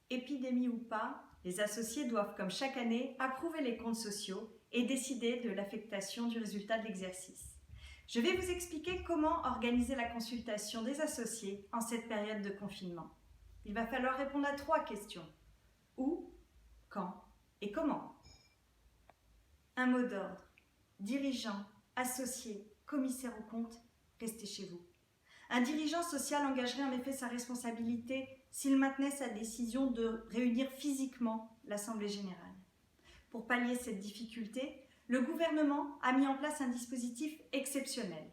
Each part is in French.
Épidémie ou pas, les associés doivent, comme chaque année, approuver les comptes sociaux et décider de l'affectation du résultat de l'exercice. Je vais vous expliquer comment organiser la consultation des associés en cette période de confinement. Il va falloir répondre à 3 questions. Où, quand et comment? Un mot d'ordre. Dirigeant, associé, commissaire aux comptes, restez chez vous. Un dirigeant social engagerait en effet sa responsabilité s'il maintenait sa décision de réunir physiquement l'Assemblée générale. Pour pallier cette difficulté, le gouvernement a mis en place un dispositif exceptionnel.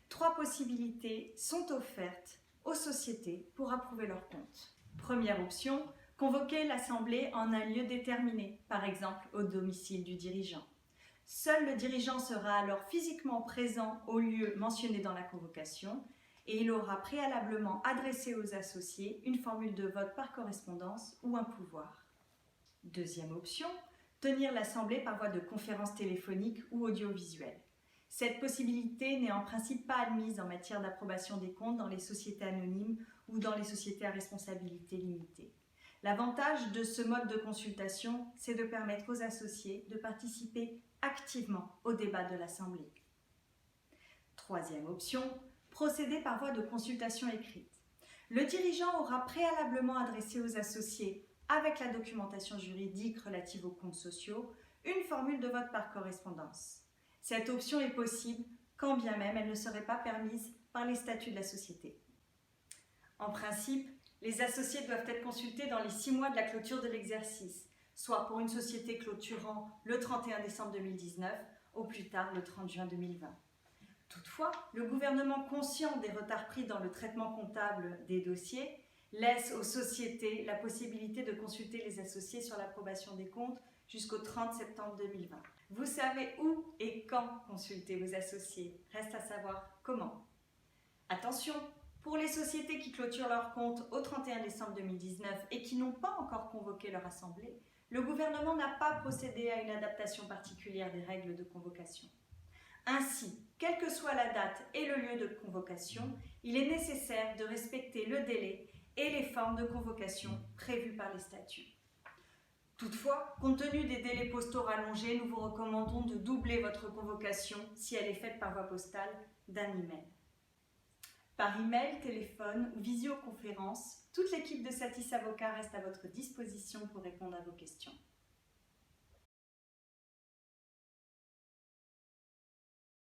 3 possibilités sont offertes aux sociétés pour approuver leurs comptes. Première option, convoquer l'Assemblée en un lieu déterminé, par exemple au domicile du dirigeant. Seul le dirigeant sera alors physiquement présent au lieu mentionné dans la convocation et il aura préalablement adressé aux associés une formule de vote par correspondance ou un pouvoir. Deuxième option, tenir l'Assemblée par voie de conférence téléphonique ou audiovisuelle. Cette possibilité n'est en principe pas admise en matière d'approbation des comptes dans les sociétés anonymes ou dans les sociétés à responsabilité limitée. L'avantage de ce mode de consultation, c'est de permettre aux associés de participer activement au débat de l'Assemblée. Troisième option, procéder par voie de consultation écrite. Le dirigeant aura préalablement adressé aux associés, avec la documentation juridique relative aux comptes sociaux, une formule de vote par correspondance. Cette option est possible, quand bien même elle ne serait pas permise par les statuts de la société. En principe, les associés doivent être consultés dans les 6 mois de la clôture de l'exercice, soit pour une société clôturant le 31 décembre 2019, au plus tard le 30 juin 2020. Toutefois, le gouvernement, conscient des retards pris dans le traitement comptable des dossiers, laisse aux sociétés la possibilité de consulter les associés sur l'approbation des comptes jusqu'au 30 septembre 2020. Vous savez où et quand consulter vos associés, reste à savoir comment. Attention, pour les sociétés qui clôturent leurs comptes au 31 décembre 2019 et qui n'ont pas encore convoqué leur assemblée, le gouvernement n'a pas procédé à une adaptation particulière des règles de convocation. Ainsi, quelle que soit la date et le lieu de convocation, il est nécessaire de respecter le délai et les formes de convocation prévues par les statuts. Toutefois, compte tenu des délais postaux rallongés, nous vous recommandons de doubler votre convocation si elle est faite par voie postale d'un email. Par email, téléphone ou visioconférence, toute l'équipe de Satis Avocat reste à votre disposition pour répondre à vos questions.